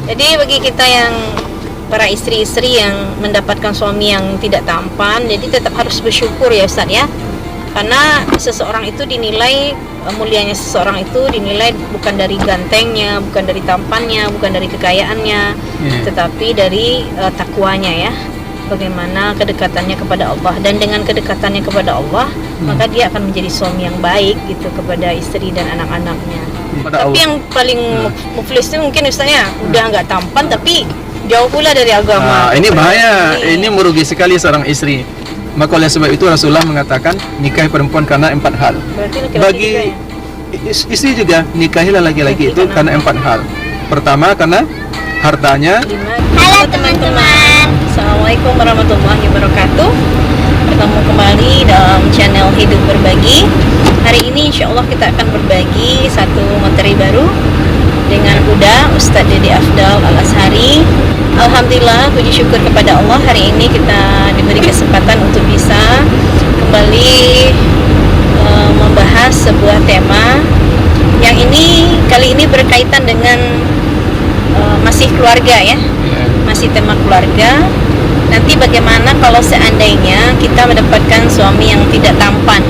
Jadi bagi kita yang para istri-istri yang mendapatkan suami yang tidak tampan, jadi tetap harus bersyukur ya Ustaz ya. Karena seseorang itu dinilai, mulianya seseorang itu dinilai bukan dari gantengnya, bukan dari tampannya, bukan dari kekayaannya, tetapi dari takwanya ya. Bagaimana kedekatannya kepada Allah, dan dengan kedekatannya kepada Allah maka dia akan menjadi suami yang baik gitu kepada istri dan anak-anaknya. Tapi yang paling muflis itu mungkin misalnya udah nggak tampan tapi jauh pula dari agama. Ini bahaya, ini merugi sekali seorang istri. Maka oleh sebab itu Rasulullah mengatakan nikahi perempuan karena 4 hal. Berarti laki-laki Bagi juga ya? istri juga nikahilah laki-laki itu karena 4 hal. Pertama karena hartanya. Halo teman-teman, Assalamualaikum warahmatullahi wabarakatuh. Bertemu kembali dalam channel Hidup Berbagi. Hari ini insya Allah kita akan berbagi satu materi baru dengan Uda, Ustadz Dede Afdal Al-Azhari. Alhamdulillah, puji syukur kepada Allah, hari ini kita diberi kesempatan untuk bisa kembali membahas sebuah tema yang kali ini berkaitan dengan masih keluarga ya, masih tema keluarga. Nanti bagaimana kalau seandainya kita mendapatkan suami yang tidak tampan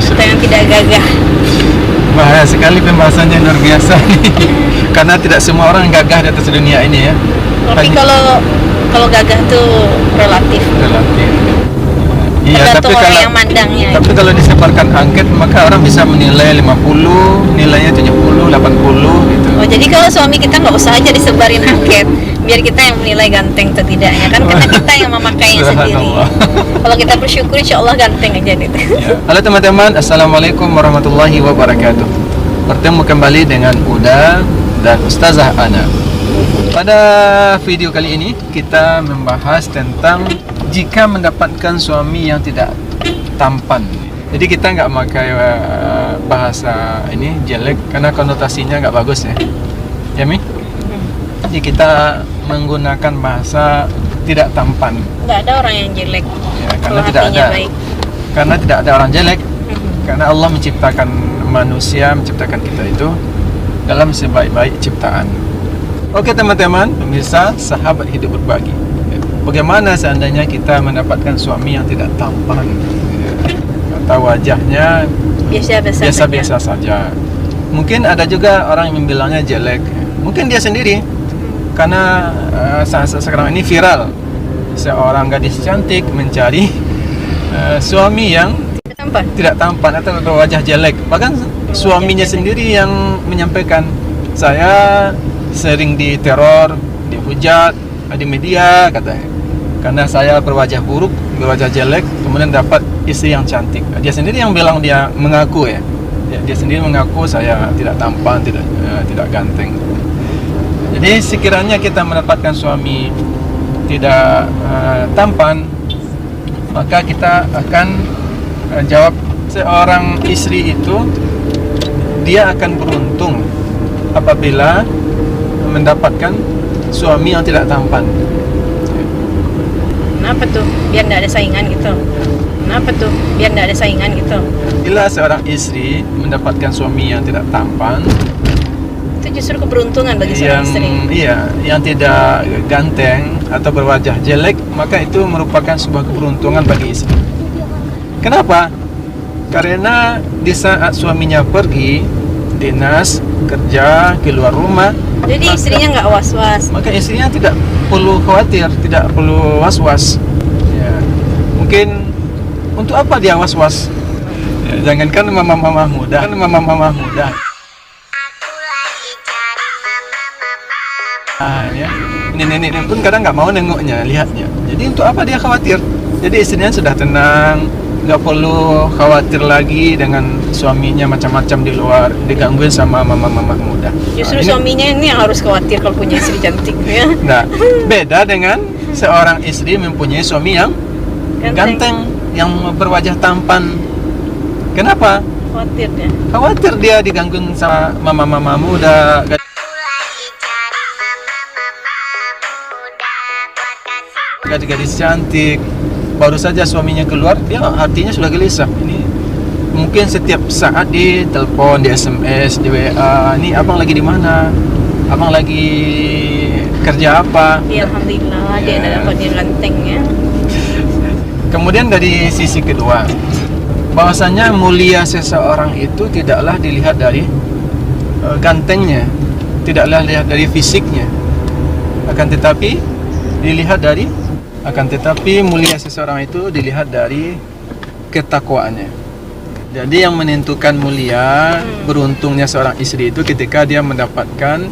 atau yang tidak gagah? Bahaya sekali pembahasannya, luar biasa karena tidak semua orang gagah di atas dunia ini ya. Tapi kalau gagah tuh relatif. Iya, tergantung orang yang mandangnya. Tapi kalau disebarkan angket maka orang bisa menilai 50, nilainya 70, 80 gitu. Oh, jadi kalau suami kita nggak usah aja disebarin angket, biar kita yang menilai ganteng atau tidaknya kan, karena kita yang memakainya sendiri. Kalau kita bersyukur insya Allah ganteng aja gitu. Ya. Halo teman-teman, Assalamualaikum warahmatullahi wabarakatuh. Bertemu kembali dengan Uda dan Ustazah Ana. Pada video kali ini kita membahas tentang jika mendapatkan suami yang tidak tampan. Jadi kita nggak pakai bahasa ini jelek karena konotasinya nggak bagus ya, ya Mi? Jadi kita menggunakan bahasa tidak tampan. Nggak ada orang yang jelek. Ya, karena tidak ada. Baik. Karena tidak ada orang jelek. Karena Allah menciptakan manusia, menciptakan kita itu dalam sebaik-baik ciptaan. Oke teman-teman, pemirsa, sahabat Hidup Berbagi. Bagaimana seandainya kita mendapatkan suami yang tidak tampan, atau wajahnya biasa-biasa saja. Mungkin ada juga orang yang membilangnya jelek. Mungkin dia sendiri, karena sekarang ini viral seorang gadis cantik mencari suami yang tidak tampan atau berwajah jelek. Bahkan suaminya sendiri yang menyampaikan, saya sering diteror, dihujat di media katanya, karena saya berwajah buruk, berwajah jelek, kemudian dapat istri yang cantik. Dia sendiri yang bilang, dia mengaku ya, dia sendiri mengaku saya tidak tampan, tidak ganteng. Jadi sekiranya kita mendapatkan suami tidak tampan, maka kita akan jawab, seorang istri itu dia akan beruntung apabila mendapatkan suami yang tidak tampan. Kenapa tuh? Biar nggak ada saingan gitu. Kenapa tuh? Biar nggak ada saingan gitu. Bila seorang istri mendapatkan suami yang tidak tampan, itu justru keberuntungan bagi seorang istri. Iya, yang tidak ganteng atau berwajah jelek, maka itu merupakan sebuah keberuntungan bagi istri. Kenapa? Karena di saat suaminya pergi dinas, kerja, keluar rumah, jadi istrinya nggak was-was. Maka istrinya tidak perlu khawatir, tidak perlu was-was. Ya. Mungkin untuk apa dia was-was? Ya, jangankan mama-mama muda, ya. Nenek-nenek pun kadang nggak mau nengoknya, lihatnya. Jadi untuk apa dia khawatir? Jadi istrinya sudah tenang, nggak perlu khawatir lagi dengan suaminya macam-macam di luar, digangguin sama mama-mama muda. Justru suaminya ini yang harus khawatir kalau punya istri cantik ya. Nah, beda dengan seorang istri mempunyai suami yang ganteng, yang berwajah tampan. Kenapa? Khawatir dia digangguin sama mama-mama muda. Gadis-gadis cantik, baru saja suaminya keluar, dia hatinya sudah gelisah. Ini mungkin setiap saat di telepon, di SMS, di WA, ini abang lagi di mana? abang lagi kerja apa. Ya, alhamdulillah dia Ya. ada dapat di gantengnya. Kemudian dari sisi kedua, bahwasanya mulia seseorang itu tidaklah dilihat dari gantengnya, tidaklah dilihat dari fisiknya, akan tetapi mulia seseorang itu dilihat dari ketakwaannya. Jadi yang menentukan mulia, beruntungnya seorang istri itu ketika dia mendapatkan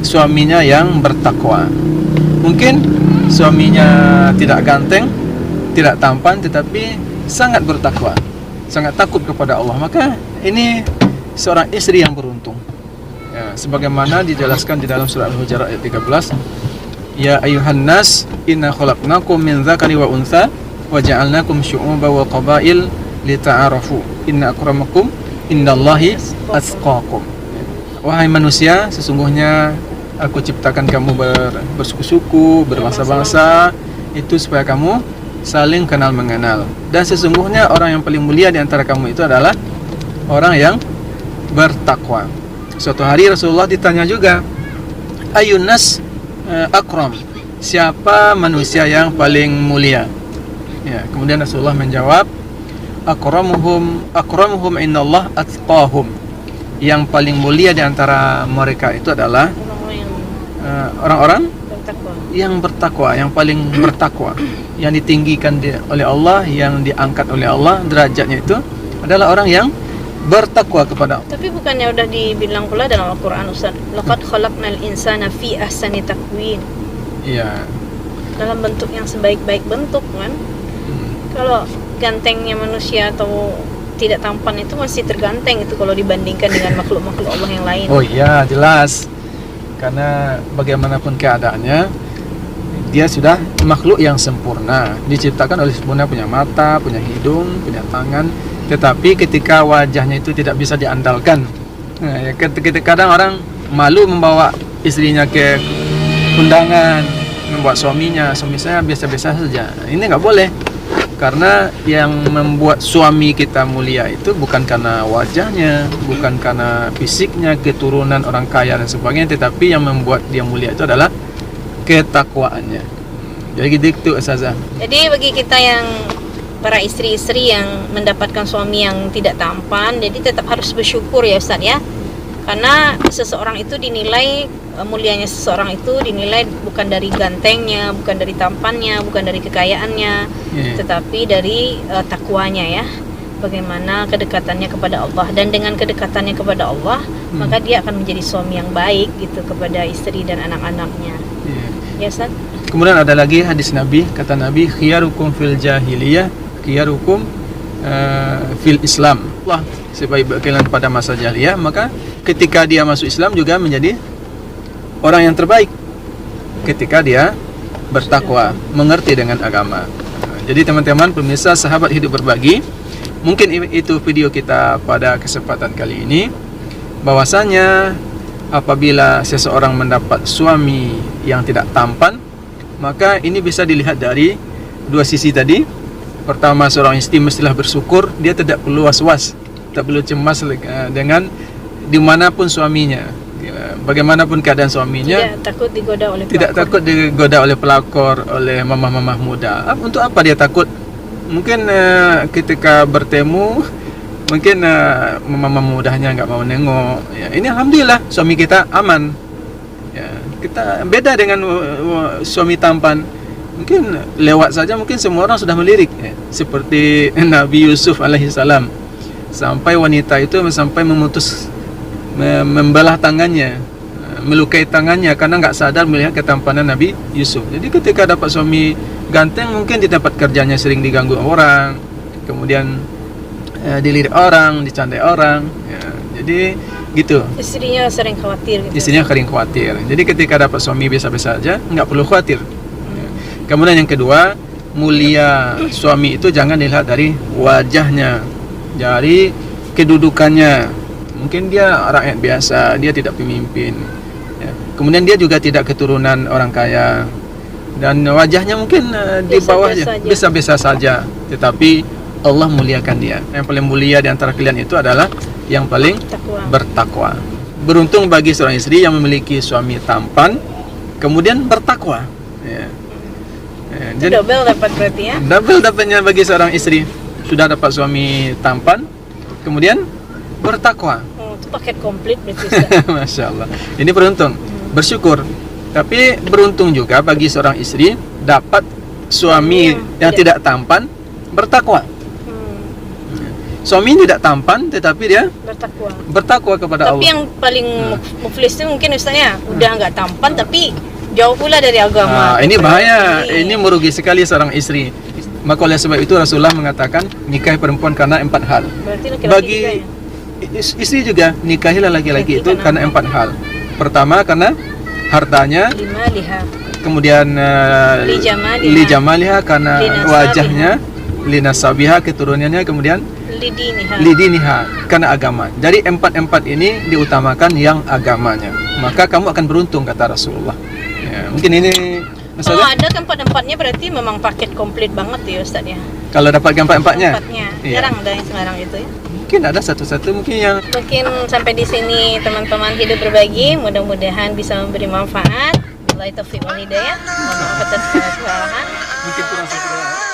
suaminya yang bertakwa. Mungkin suaminya tidak ganteng, tidak tampan, tetapi sangat bertakwa, sangat takut kepada Allah. Maka ini seorang istri yang beruntung. Ya, sebagaimana dijelaskan di dalam surah Al-Hujurat ayat 13, ya ayuhan nas inna khalaqnakum min dzakari wa untha wa ja'alnakum syu'uban wa qabail lita'arafu inna akramakum indallahi atqakum. Wahai manusia, sesungguhnya aku ciptakan kamu bersuku-suku, berbangsa-bangsa, itu supaya kamu saling kenal mengenal. Dan sesungguhnya orang yang paling mulia di antara kamu itu adalah orang yang bertakwa. Suatu hari Rasulullah ditanya juga, ayun nas akram, siapa manusia yang paling mulia? Ya, kemudian Rasulullah menjawab, akramuhum indallah atqahum. Yang paling mulia di antara mereka itu adalah orang-orang yang bertakwa, yang paling bertakwa, yang ditinggikan oleh Allah, yang diangkat oleh Allah derajatnya itu adalah orang yang bertakwa kepada Allah. Tapi bukannya udah dibilang pula dalam Al-Quran, Ustaz, laqad khalaqnal insana fi ahsani taqwim. Iya. Dalam bentuk yang sebaik-baik bentuk kan. Kalau gantengnya manusia atau tidak tampan itu masih terganteng itu kalau dibandingkan dengan makhluk-makhluk Allah yang lain. Oh iya, jelas. Karena bagaimanapun keadaannya, dia sudah makhluk yang sempurna, diciptakan oleh sempurna, punya mata, punya hidung, punya tangan. Tetapi ketika wajahnya itu tidak bisa diandalkan, nah, kadang orang malu membawa istrinya ke undangan, membawa suami saya biasa-biasa saja. Ini nggak boleh. Karena yang membuat suami kita mulia itu bukan karena wajahnya, bukan karena fisiknya, keturunan orang kaya dan sebagainya, tetapi yang membuat dia mulia itu adalah ketakwaannya. Jadi gitu Ustazah. Jadi bagi kita yang para istri-istri yang mendapatkan suami yang tidak tampan, jadi tetap harus bersyukur ya Ustaz ya. Karena seseorang itu dinilai, mulianya seseorang itu dinilai bukan dari gantengnya, bukan dari tampannya, bukan dari kekayaannya, tetapi dari takwanya ya. Bagaimana kedekatannya kepada Allah, dan dengan kedekatannya kepada Allah, maka dia akan menjadi suami yang baik gitu kepada istri dan anak-anaknya. Ya Ustaz. Kemudian ada lagi hadis Nabi, kata Nabi, khiyarukum fil jahiliyah, khiyarukum fil Islam. Allah sebaik-baik kalian pada masa jahiliyah, maka ketika dia masuk Islam juga menjadi orang yang terbaik ketika dia bertakwa, mengerti dengan agama. Jadi teman-teman pemirsa sahabat hidup berbagi, mungkin itu video kita pada kesempatan kali ini, bahwasanya apabila seseorang mendapat suami yang tidak tampan, maka ini bisa dilihat dari dua sisi tadi. Pertama, seorang istri mestilah bersyukur, dia tidak perlu was-was, tak perlu cemas dengan dimanapun suaminya, bagaimanapun keadaan suaminya, tidak takut digoda oleh pelakor, oleh mamah-mamah muda. Untuk apa dia takut? Mungkin ketika bertemu, mungkin mamah mudanya nggak mau nengok. Ya, ini alhamdulillah suami kita aman. Ya, kita beda dengan suami tampan. Mungkin lewat saja, mungkin semua orang sudah melirik, ya. Seperti Nabi Yusuf alaihissalam, sampai wanita itu sampai membelah tangannya, melukai tangannya karena nggak sadar melihat ketampanan Nabi Yusuf. Jadi ketika dapat suami ganteng, mungkin di tempat kerjanya sering diganggu orang, kemudian dilirik orang, dicandai orang, ya. Jadi gitu. Istrinya sering khawatir gitu. Istrinya sering khawatir. Jadi ketika dapat suami biasa-biasa aja, nggak perlu khawatir. Kemudian yang kedua, mulia suami itu jangan dilihat dari wajahnya, dari kedudukannya. Mungkin dia rakyat biasa, dia tidak pemimpin, ya. Kemudian dia juga tidak keturunan orang kaya, dan wajahnya mungkin di bawahnya biasa-biasa saja, tetapi Allah muliakan dia. Yang paling mulia di antara kalian itu adalah yang paling bertakwa. beruntung bagi seorang istri yang memiliki suami tampan, kemudian bertakwa. Ya. Itu double dapat berarti ya. Double dapatnya bagi seorang istri. Sudah dapat suami tampan, kemudian bertakwa. Oh, itu paket komplit berarti Ustaz. Masya Allah. Ini beruntung, bersyukur. Tapi beruntung juga bagi seorang istri dapat suami yang tidak tampan, bertakwa. Suami tidak tampan, tetapi dia bertakwa kepada Allah. Tapi yang paling muflis itu mungkin Ustaz ya, udah nggak tampan tapi jauh pula dari agama. Ini bahaya. Ini merugi sekali seorang istri. Maka oleh sebab itu Rasulullah mengatakan nikahi perempuan karena 4 hal. Berarti laki-laki Bagi juga ya? istri juga nikahilah laki-laki itu karena 4 hal. Pertama karena hartanya, lima liha. Kemudian li jamaliha karena wajahnya, linasabiha keturunannya, kemudian lidiniha karena agama. Jadi 4 ini diutamakan yang agamanya. Maka kamu akan beruntung kata Rasulullah. Ya, mungkin ini kalau ada keempat-empatnya berarti memang paket komplit banget ya Ustaz ya. Kalau dapat keempat-empatnya. Iya. Jarang ada yang sembarang itu ya. Mungkin ada satu-satu mungkin yang. Mungkin sampai di sini teman-teman hidup berbagi, mudah-mudahan bisa memberi manfaat. Billahi taufiq wal hidayah. Mohon maaf atas kesalahan. Mungkin kurang satu.